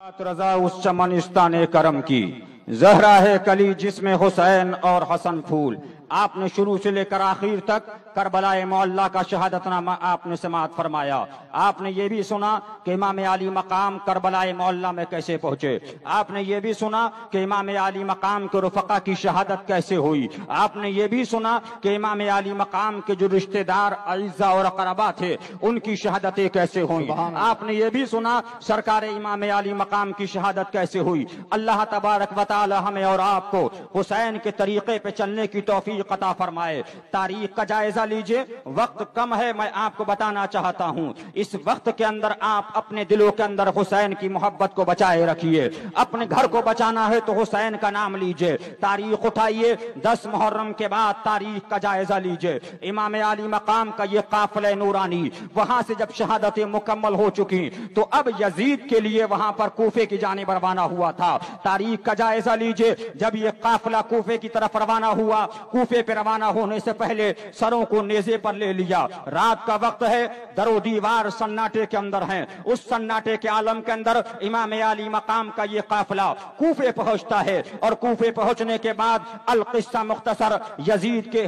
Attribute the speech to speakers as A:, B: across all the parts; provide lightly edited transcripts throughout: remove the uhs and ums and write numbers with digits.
A: रजा उस चमनिस्तान करम की जहरा है कली जिसमें हुसैन और हसन फूल। आपने शुरू से लेकर आखिर तक करबलाए मोहल्ला का शहादतनामा आपने समाअत फरमाया। आपने ये भी सुना कि इमाम अली मकाम करबलाए मोहल्ला में कैसे पहुंचे। आपने ये भी सुना कि इमाम अली मकाम के रुफका की शहादत कैसे हुई। आपने ये भी सुना कि इमाम अली मकाम के जो रिश्तेदार अइज़्ज़ा और अक़रबा थे उनकी शहादतें कैसे हुई। आपने ये भी सुना सरकार इमाम अली मकाम की शहादत कैसे हुई। अल्लाह तबारक व तआला हमें और आपको हुसैन के तरीके पे चलने की तौफीक अता फरमाए। तारीख का जायजा लीजिए, वक्त कम है, मैं आपको बताना चाहता हूँ इस वक्त के अंदर आप अपने दिलों के अंदर हुसैन की मोहब्बत को बचाए रखिए। अपने घर को बचाना है तो हुसैन का नाम लीजिए। तारीख उठाइए, 10 मुहर्रम के बाद तारीख का जायजा लीजिए। इमाम अली मकाम का ये काफिला नूरानी वहां से जब शहादतें मुकम्मल हो चुकी तो अब यजीद के लिए वहां पर कूफे की जानिब रवाना हुआ था। तारीख का जायजा लीजिए, जब ये काफिला कूफे की तरफ रवाना हुआ, कूफे पे रवाना होने से पहले सरों को नेज़े पर ले लिया। रात का वक्त है, दरो दीवार सन्नाटे के अंदर हैं। उस सन्नाटे के आलम के अंदर इमाम अली मकाम का ये काफिला कूफे पहुंचता है और कूफे पहुंचने के बाद अल किस्सा मुख्तसर यजीद के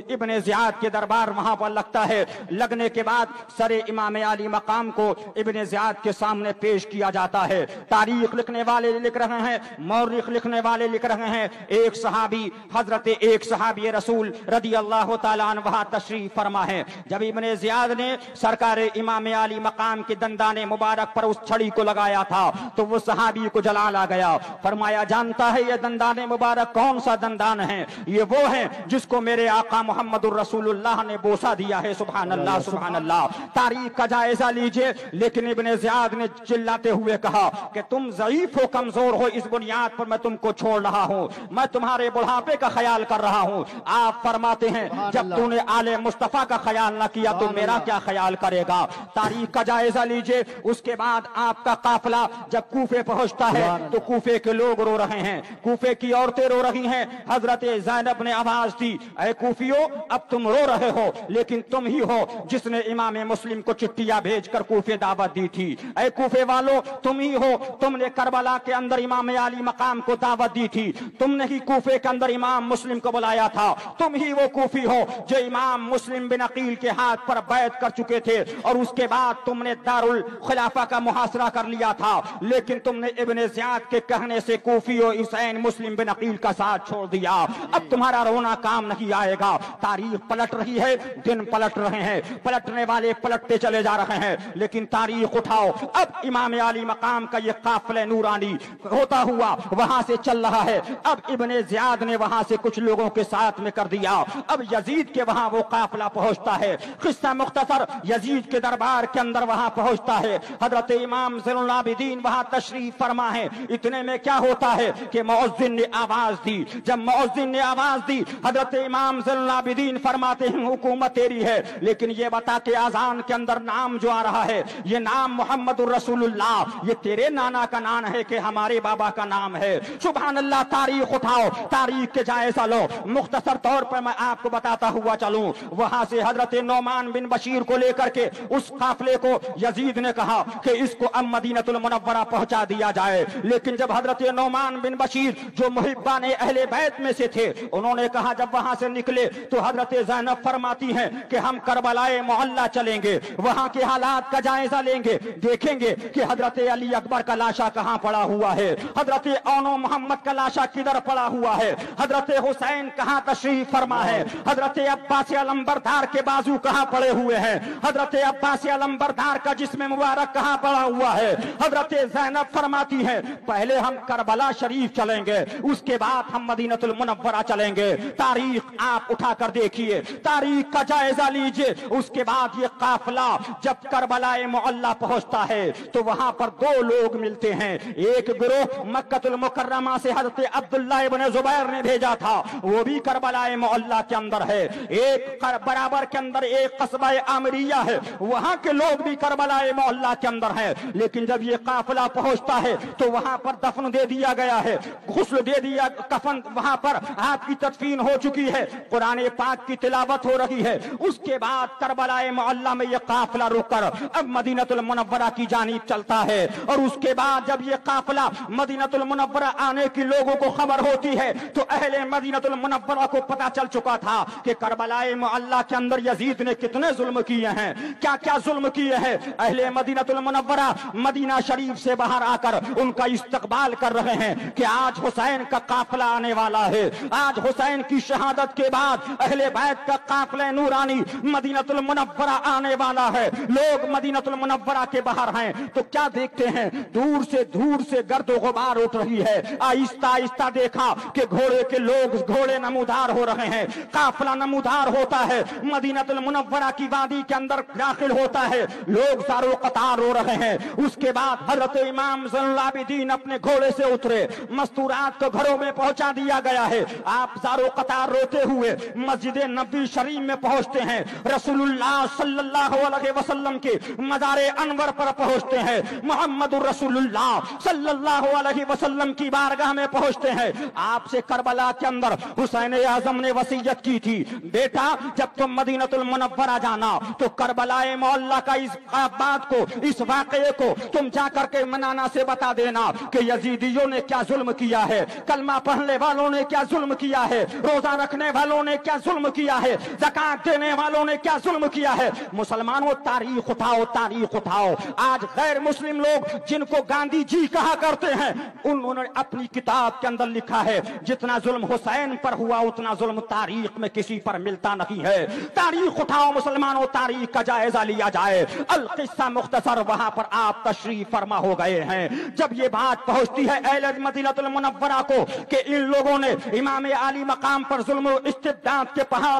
A: इब्ने ज़ियाद के दरबार वहां पर लगता है। लगने के बाद सरे इमाम अली मकाम को इब्ने ज़ियाद के सामने पेश किया जाता है। तारीख लिखने वाले लिख रहे हैं, मौरिख लिखने वाले लिख रहे हैं, एक सहाबी रसूल रदी अल्लाह ताला अन्हु वहां तशरीफ फरमा है। जब इब्ने ज़ियाद ने सरकार इमाम अली मकाम के दंदाने मुबारक पर उस छड़ी को लगाया था तो वो सहाबी को जलाल आ गया। फरमाया, जानता है ये दंदाने मुबारक कौन सा दंदान है? ये वो है जिसको मेरे आका मोहम्मदुर रसूलुल्लाह ने बोसा दिया है। सुभान अल्लाह, सुभान अल्लाह। तारीख का जायजा लीजिए, लेकिन इब्ने ज़ियाद ने चिल्लाते हुए कहा कि तुम ज़ईफ हो, कमजोर हो, इस बुनियाद पर मैं तुमको छोड़ रहा हूँ, मैं तुम्हारे बुढ़ापे का ख्याल कर रहा हूँ। आप फरमाते हैं, जब तूने आले मुस्तफा का ख्याल न किया तो मेरा क्या ख्याल करेगा। तारीख का जायजा लीजिए। उसके बाद आपका काफिला जब कूफे पहुंचता है तो कूफे के लोग रो रहे हैं, कूफे की औरतें रो रही हैं। हजरत ज़ैनब ने आवाज दी, ऐ कूफियों, अब तुम रो रहे हो, लेकिन तुम ही हो जिसने इमाम मुस्लिम को चिट्ठियां भेजकर कूफे दावत दी थी। ऐ कूफे वालों, तुम ही हो, तुमने करबला के अंदर इमाम अली मकाम को दावत दी थी, तुमने ही कूफे के अंदर इमाम मुस्लिम को बुलाया था। तुम ही वो कूफी हो जो इमाम मुस्लिम बिन अकील के हाथ पर बैत कर चुके थे और उसके बाद तुमने दारुल खिलाफा का मुहासरा कर लिया था, लेकिन तुमने इब्ने ज़ियाद के कहने से कूफी और हुसैन मुस्लिम बिन अकील का साथ छोड़ दिया। अब तुम्हारा रोना काम नहीं आएगा। तारीख पलट रही है, दिन पलट रहे हैं, पलटने वाले पलटते चले जा रहे हैं, लेकिन तारीख उठाओ। अब इमाम अली मकाम का ये काफिला नूरानी होता हुआ वहां से चल रहा है। अब इब्ने ज़ियाद ने वहां से कुछ लोगों के साथ में कर दिया। अब यजीद के वहां वो काफिला पहुंचता है। किस्सा मुख्तसर यजीद के दरबार के अंदर वहां पहुंचता है। हजरत इमाम ज़ैनुल आबिदीन वहां तशरीफ फरमा है। इतने में क्या होता है कि मुअज्जिन ने आवाज दी। जब मुअज्जिन ने आवाज दी, हजरत इमाम ज़ैनुल आबिदीन फरमाते हैं, हुकूमत तेरी है, लेकिन ये बता के आजान के अंदर नाम जो आ रहा है ये नाम मोहम्मदुर रसूलुल्लाह, ये तेरे नाना का नाम है कि हमारे बाबा का नाम है। सुभान अल्लाह। तारीख उठाओ, तारीख के जायजा लो। मुख्तसर तौर पर मैं आपको बताता हुआ चलूं, वहां से हजरत नौमान बिन बशीर को लेकर के उस काफिले को यजीद ने कहा कि इसको अब मदीनतुल मुनव्वरा पहुंचा दिया जाए। लेकिन जब हजरत नौमान बिन बशीर जो मुहिब्बान अहले बैत में से थे, उन्होंने कहा जब वहां से निकले तो हजरत ज़ैनब फरमाती हैं कि हम करबलाए मोहल्ला चलेंगे, वहां के हालात का जायजा लेंगे, देखेंगे कि हजरत अली अकबर का लाशा कहां पड़ा हुआ है, हजरत औनो मोहम्मद का लाशा किधर पड़ा हुआ है, हजरत हुसैन कहां तशरीफ फरमा है, हजरत अब्बास अलंबरदार के बाजू कहां पड़े हुए हैं, हजरत अब्बास अलंबरदार का जिस्म मुबारक कहां पड़ा हुआ है। हजरत ज़ैनब फरमाती है, पहले हम करबला शरीफ चलेंगे, उसके बाद हम मदीनतुल मुनव्वरा चलेंगे। तारीख आप उठाकर देखिए, तारीख का जायजा लीजिए। उसके बाद ये काफिला जब करबलाए मोहल्ला पहुंचता है तो वहां पर दो लोग मिलते हैं। एक गिरोह मक्कतुल मुकर्रमा मुकर्रमा से हजरत अब्दुल्लाह इब्न जुबैर ने भेजा था, वो भी करबला मोहल्ला के अंदर है। एक बराबर के अंदर एक कस्बा आमरिया है, वहां के लोग भी करबला मोहल्ला के अंदर है। लेकिन जब ये काफिला पहुंचता है तो वहां पर दफन दे दिया गया है, गुस्ल दे दिया, कफन वहां पर आपकी तदफीन हो चुकी है, कुरान पाक की तिलावत हो रही है। उसके बाद करबला मोहल्ला में ये काफिला रुककर अब मदीनतुल मुनव्वरा की जानिब चलता है। और उसके बाद जब ये काफिला मदीनतुल मुनव्वरा आने की लोगों को खबर होती है तो अहले मदीनतुल मुनव्वरा को पता चल चुका था कि करबला मोहल्ला के अंदर यजीद ने कितने जुल्म किए हैं, क्या क्या जुल्म किए हैं। अहले मदीनतुल मुनव्वरा मदीना शरीफ से बाहर आकर उनका इस्तकबाल कर रहे हैं कि आज हुसैन का काफिला आने वाला है, आज हुसैन की शहादत के बाद अहले बैत का काफिला नूरानी मदीनतुल मुनव्वरा आने वाला है। लोग मदीनतुल मुनव्वरा के बाहर हैं तो क्या देखते हैं, दूर से गर्द गुबार उठ रही है। आहिस्ता आहिस्ता देखा कि घोड़े के लोग, घोड़े नमूदार हो रहे हैं, काफिला नमूदार होता है, मदीनतुल मुनव्वरा की वादी के अंदर दाखिल होता है, लोग सारो कतार हो रहे हैं। उसके बाद हजरत इमाम ज़ैनुल आबिदीन अपने घोड़े से उतरे, मस्तूरात को घरों में पहुंचा दिया गया है। आप सारो कतार रोते हुए मस्जिद नबी शरीफ में पहुंचते हैं, रसूलुल्लाह सल्लल्लाहु अलैहि वसल्लम के मज़ारे अनवर पर पहुंचते हैं, मुहम्मदुर रसूलुल्लाह सल्लल्लाहु अलैहि वसल्लम की बारगाह में पहुंचते हैं। आपसे करबला के अंदर हुसैन आजम ने वसीयत की थी, बेटा जब तुम मदीनतुल मुनव्वरा जाना तो करबला मोहल्ला का इस बात को, इस वाकये को तुम जाकर के मनाना से बता देना कि यजीदियों ने क्या जुल्म किया है, कलमा पढ़ने वालों ने क्या जुल्म किया है, रोजा रखने वालों ने क्या जुल्म किया है, ज़कात देने वालों ने क्या जुल्म किया है। मुसलमानों तारीख उठाओ, तारीख उठाओ। आज गैर मुस्लिम लोग जिनको गांधी जी कहा करते हैं, उन्होंने अपनी किताब के अंदर लिखा है जितना जुल्म हुसैन पर हुआ उतना जुल्म तारीख में किसी पर मिलता नहीं है। तारीख उठाओ मुसलमानों, तारीख का जायजा लिया जाए। अल किस्सा मुख्तसर वहां पर आप तशरीफ फरमा हो गए हैं। जब ये बात पहुंचती है अहले मदीनतुल मुनव्वरा को कि इन लोगों ने इमाम आली मकाम पर जुल्म और इस्तिबदाद के पहाड़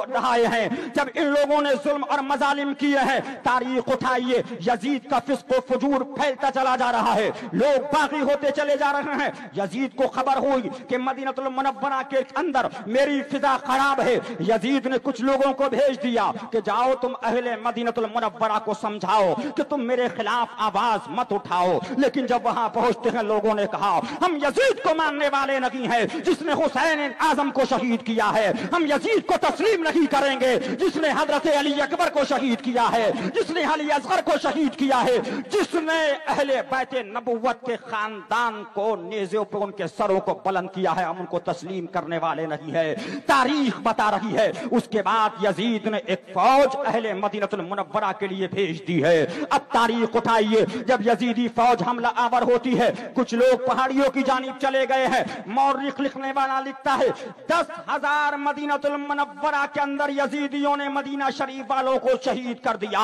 A: ढहाए हैं, जब इन लोगों ने जुल्म और मजालिम किए हैं, तारीख उठाइए, यजीद का फिस्क व फजूर फैलता चला जा रहा है, लोग बागी होते चले जा रहे हैं। यजीद को खबर हुई कि मदीनतुल मुनव्वरा के अंदर मेरी फिजा खराब है। यजीद ने कुछ लोगों को भेज दिया कि जाओ तुम अहले मदीनतुल मुनव्वरा को समझाओ कि तुम मेरे खिलाफ आवाज मत उठाओ। लेकिन जब वहां पहुंचते हैं लोगों ने कहा हम यजीद को मानने वाले नहीं हैं जिसने हुसैन आजम को शहीद किया है, हम यजीद को तस्लीम नहीं करेंगे जिसने हजरत अली अकबर को शहीद किया है, जिसने अली असगर को शहीद किया है, जिसने अहले बैत नबुव्वत के खानदान को नेज़ों पर उनके सरों को बुलंद किया है, हम उनको तस्लीम करने वाले नहीं है। तारीख बता रही है। उसके बाद यजीद ने एक फौज अहले मदीनतुल मुनव्वरा के लिए भेज दी है। अब तारीख उठाइए, जब यजीदी फौज हमला आवर होती है, कुछ लोग पहाड़ियों की जानिब चले गए हैं। मौरिख लिखने वाला लिखता है 10,000 मदीनतुल मुनव्वरा के अंदर यजीदियों ने मदीना शरीफ वालों को शहीद कर दिया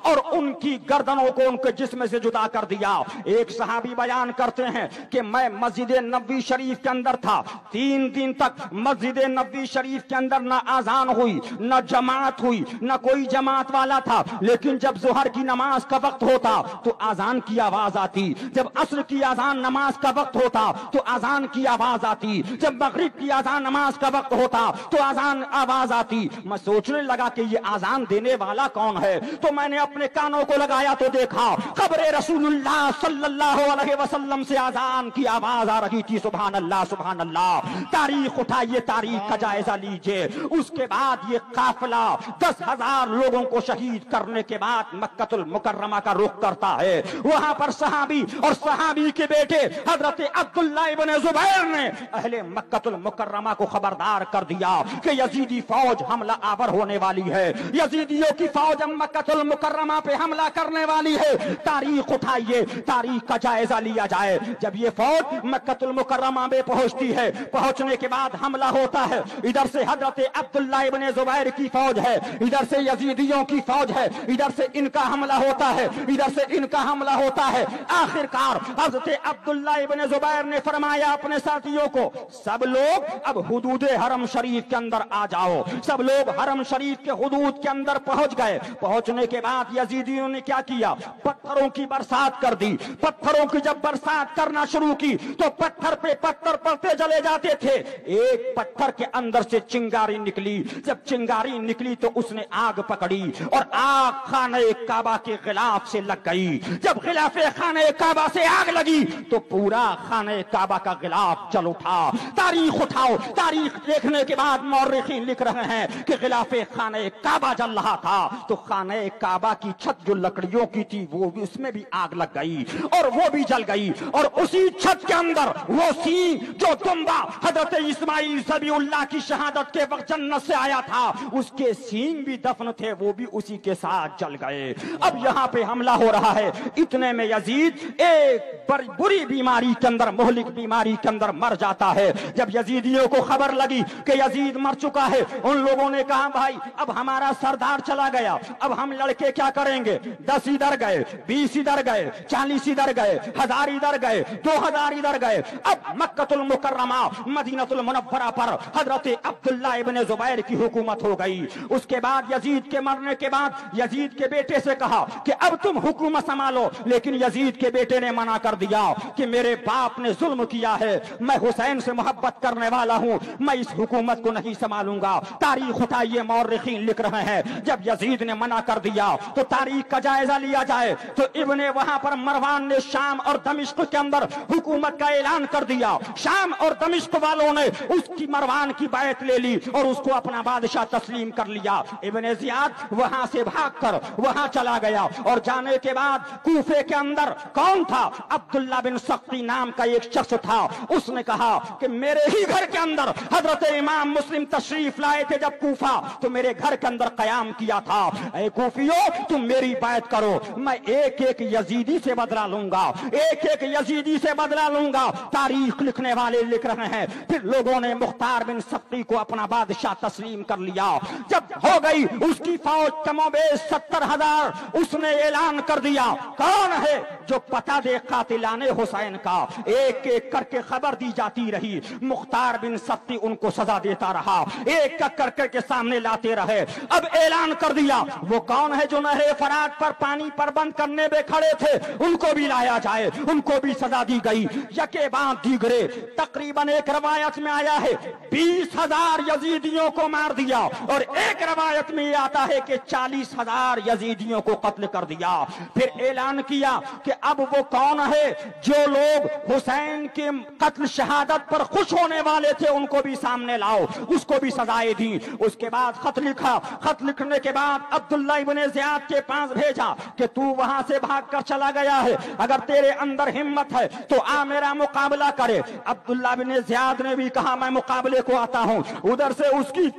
A: और उनकी गर्दनों को उनके जिस्म से जुदा कर दिया। एक सहाबी बयान करते हैं कि मैं मस्जिद नबी शरीफ के अंदर था, 3 दिन तक मस्जिद नबी शरीफ के अंदर न आजान हुई, न जमात हुई, न कोई जमात वाला था। लेकिन जब जोहर की नमाज का वक्त होता तो आजान की आवाज आती, जब असर की आजान नमाज का वक्त होता तो आजान की आवाज आती, जब मगरिब की आजान नमाज का वक्त होता तो आजान आवाज आती। मैं सोचने लगा कि ये आजान देने वाला कौन है, तो मैंने अपने कानों को लगाया तो देखा कब्र रसूलुल्लाह सल्लल्लाहु अलैहि वसल्लम से आजान की आवाज आ रही थी। सुभान अल्लाह, सुभान अल्लाह। तारीख उठाइए, तारीख का जायजा लीजिए। उसके बाद ये काफिला 10,000 लोगों को शहीद करने के बाद मक्कतुल मुकर्रमा का रुख करता है। वहां पर सहाबी और सहाबी के बेटे हजरत अब्दुल्लाह इब्न जुबैर ने अहले मक्कतुल मुकर्रमा को खबरदार कर दिया कि यजीदी फौज हमला आवर होने वाली है, यजीदियों की फौज मक्कतुल मुकर्रमा पे हमला करने वाली है। तारीख उठाइए, तारीख का जायजा लिया जाए। जब ये फौज मक्कतुल मुकर्रमा में पहुंचती है, पहुंचने के बाद हमला होता है। इधर से हजरत अब्दुल्लाह इब्न जुबैर की फौज है, इधर से यजीदियों की फौज है, इधर से इनका हमला होता है, इधर से इनका हमला होता है। आखिरकार हजरत अब्दुल्लाह इब्न जुबैर ने फरमाया अपने साथियों को, सब लोग अब हुदूद हरम शरीफ के अंदर आ जाओ। सब लोग हरम शरीफ के हुदूद के अंदर पहुंच गए। पहुंचने के बाद यजीदियों ने क्या किया, पत्थरों की बरसात कर दी। पत्थरों की जब बरसात करना शुरू की तो पत्थर पे पत्थर पड़ते चले जाते थे। एक पत्थर के अंदर से चिंगारी निकली, जब चिंगारी निकली तो उसने आग पकड़ी और आग खाने काबा के गिलाफ से लग गई। जब गिलाफे खाने काबा से आग लगी तो पूरा खाने काबा का गिलाफ जल उठा। तारीख उठाओ, तारीख देखने के बाद मौर्रिखीन लिख रहे हैं कि गिलाफे खाने काबा जल रहा था तो खाने काबा की छत जो लकड़ियों की थी वो भी, उसमें भी आग लग गई और वो भी जल गई। और उसी छत के अंदर वो सींग जो दुम्बा हजरत इस्माइल ज़बीहुल्लाह की शहादत के वक्त जन्नत से आया था, उसके सींग भी दफन थे, वो भी उसी के साथ जल गए। अब यहाँ पे हमला हो रहा है, इतने में यजीद एक बुरी बीमारी के अंदर, मोहलिक बीमारी के अंदर मर जाता है। जब यजीदियों को खबर लगी कि यजीद मर चुका है, उन लोगों ने कहा भाई अब हमारा सरदार चला गया, अब हम लड़के क्या करेंगे? 10 इधर गए, 20 इधर गए, 40 इधर गए, 1000 इधर गए, 2000 इधर गए। अब मक्कतुल मुकर्रमा मदीनतुल मुनव्वरा पर हजरत अब्दुल्लाह इब्ने जुबैर की हुकूमत हो गई। उसके बाद यजीद के मरने के बाद यजीद के बेटे से कहा कि अब तुम हुकूमत संभालो, लेकिन यजीद के बेटे ने मना कर दिया कि मेरे बाप ने जुल्म किया है, मैं हुसैन से मोहब्बत करने वाला हूं, मैं इस हुकूमत को नहीं संभालूंगा। तारीख उठाइए, मौर्रिखीन लिख रहे हैं जब यजीद ने मना कर दिया तो तारीख का जायजा लिया जाए तो इब्ने वहां पर मरवान ने शाम और दमिश्क के अंदर हुकूमत का ऐलान कर दिया। शाम और दमिश्क वालों ने उसकी मरवान की बैत ले ली और उसको अपना बादशाह तस्लीम कर लिया। इब्ने जियाद वहां से भागकर वहां चला गया और जाने के बाद कूफे के अंदर कौन था? अब्दुल्लाह बिन सख्ती नाम का एक शख्स था। उसने कहा कि मेरे ही घर के अंदर हजरत इमाम मुस्लिम तशरीफ लाए थे जब कूफा, तो मेरे घर के अंदर कयाम किया था। ऐ कूफियों, तुम मेरी बैत करो, मैं एक एक यजीदी से बदला लूंगा, एक एक यजीदी से बदला लूंगा। तारीख लिखने वाले लिख रहे हैं फिर लोगों ने मुख्तार बिन सख्ती को अपना बादशाह तस्लीम कर लिया। जब हो गई उसकी फौज कमोबेश 70,000, उसने ऐलान कर दिया कौन है जो पता दे कातिलाने हुसैन का। एक एक करके खबर दी जाती रही, मुख्तार बिन सख्ती उनको सजा देता रहा, एक एक करके के सामने लाते रहे। अब ऐलान कर दिया वो कौन है जो नहरे फरात पर पानी पर बंद करने में खड़े थे, उनको भी लाया जाए, उनको भी सजा दी गई। यके बाद दीगरे तकरीबन एक रवायत में आया है 20,000 यजीदियों को मार दिया और एक रवायत में आता है कि 40,000 यजीदियों को कत्ल कर दिया। फिर ऐलान किया कि अब वो कौन है जो लोग हुसैन के कत्ल शहादत पर खुश होने वाले थे, उनको भी सामने लाओ, उसको भी सजाएं दी। उसके बाद खत लिखा, खत लिखने के बाद अब्दुल्लाह इब्ने ज़ियाद के पास भेजा कि तू वहां से भागकर चला गया है, अगर तेरे अंदर हिम्मत है तो आ मेरा मुकाबला करे। अब्दुल्लाह इब्ने ज़ियाद ने भी कहा मैं मुकाबले को आता हूं। उधर से उसकी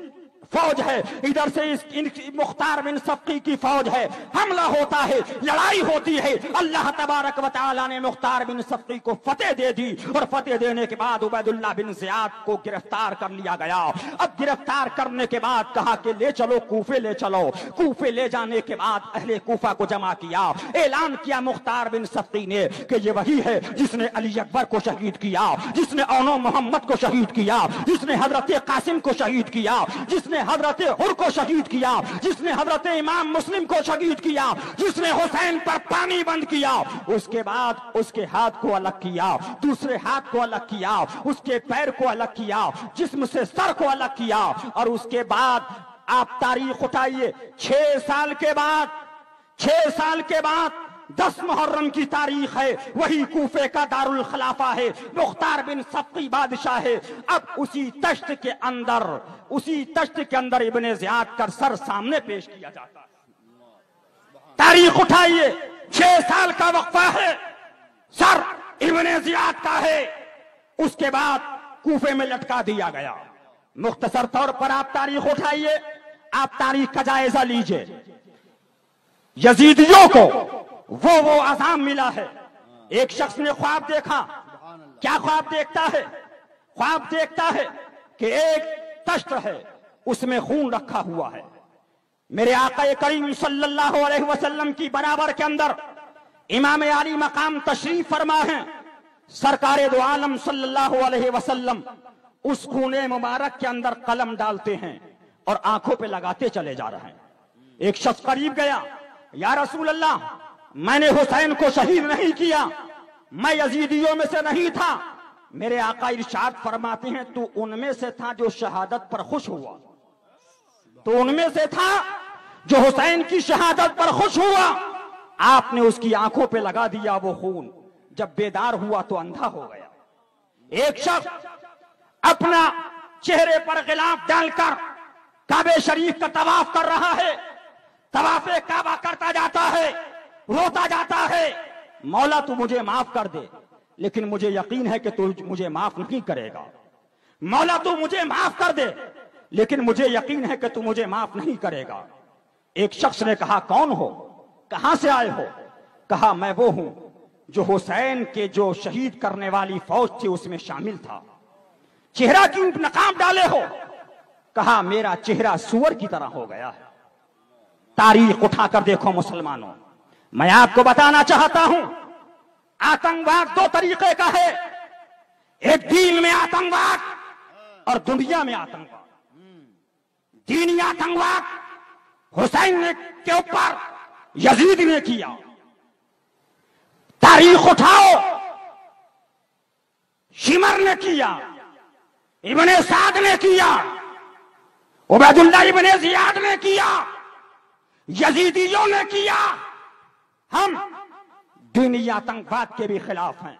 A: फौज है, इधर से मुख्तार बिन सख्ती की फौज है, हमला होता है, लड़ाई होती है। अल्लाह तबारक व तआला ने मुख्तार बिन सख्ती को फतेह दे दी और फतेह देने के बाद उबैदुल्लाह बिन ज़ियाद को गिरफ्तार कर लिया गया। अब गिरफ्तार करने के बाद कहा कि ले चलो कूफे ले चलो। कूफे ले जाने के बाद अहले कूफा को जमा किया, ऐलान किया मुख्तार बिन सख्ती ने कि ये वही है जिसने अली अकबर को शहीद किया, जिसने औनो मोहम्मद को शहीद किया, जिसने हजरत कासिम को शहीद किया, जिसने हजरत हुर को शहीद किया, जिसने हजरत इमाम मुस्लिम को शहीद किया, जिसने हुसैन पर पानी बंद किया। उसके बाद उसके हाथ को अलग किया, दूसरे हाथ को अलग किया, उसके पैर को अलग किया, जिस्म से सर को अलग किया। और उसके बाद आप तारीख उठाइए, 6 साल के बाद 10 मुहर्रम की तारीख है, वही कूफे का दारुल खिलाफा है, मुख्तार बिन सख्ती बादशाह है। अब उसी तश्त के अंदर इब्ने ज़ियाद का सर सामने पेश किया जाता है। तारीख उठाइए, 6 साल का वक्फा है, सर इब्ने ज़ियाद का है। उसके बाद कूफे में लटका दिया गया। मुख्तसर तौर पर आप तारीख उठाइए, आप तारीख का जायजा लीजिए। यजीदियों को वो अज़ाम मिला है। एक शख्स ने ख्वाब देखा, क्या ख्वाब देखता है? ख्वाब देखता है कि एक तश्त है, उसमें खून रखा हुआ है। मेरे आका करीम सल्लल्लाहु अलैहि वसल्लम की बराबर के अंदर इमाम आली मकाम तशरीफ फरमा है। सरकारे दो आलम सल्लल्लाहु अलैहि वसल्लम उस खूने मुबारक के अंदर कलम डालते हैं और आंखों पे लगाते चले जा रहे हैं। एक शख्स करीब गया, या रसूल अल्लाह, मैंने हुसैन को शहीद नहीं किया, میں یزیدیوں میں سے نہیں تھا. میرے آقا ارشاد فرماتے ہیں تو ان میں سے تھا جو شہادت پر خوش ہوا, تو ان میں سے تھا جو حسین کی شہادت پر خوش ہوا. آپ نے اس کی آنکھوں پہ لگا دیا وہ خون, جب بیدار ہوا تو اندھا ہو گیا. ایک شخص اپنا چہرے پر غلاف ڈال کر کعبہ شریف کا طواف کر رہا ہے, طواف کعبہ کرتا جاتا ہے, روتا جاتا ہے, مولا تو مجھے معاف کر دے, لیکن مجھے یقین ہے کہ تو مجھے معاف نہیں کرے گا. مولا تو مجھے معاف کر دے, لیکن مجھے یقین ہے کہ تو مجھے معاف نہیں کرے گا. ایک شخص نے کہا کون ہو, کہاں سے آئے ہو؟ کہا میں وہ ہوں جو حسین کے جو شہید کرنے والی فوج تھی اس میں شامل تھا. چہرہ کیوں نقاب ڈالے ہو؟ کہا میرا چہرہ سور کی طرح ہو گیا ہے. تاریخ اٹھا کر دیکھو مسلمانوں, میں آپ کو بتانا چاہتا ہوں آتنکواد دو طریقے کا ہے, ایک دین میں آتنکواد اور دنیا میں آتنکواد. دینی آتنکواد حسین کے اوپر یزید نے کیا. تاریخ اٹھاؤ, شمر نے کیا, ابن سعد نے کیا, عبید اللہ ابن زیاد نے کیا, یزیدیوں نے کیا. ہم دینی آتنکواد کے بھی خلاف ہیں.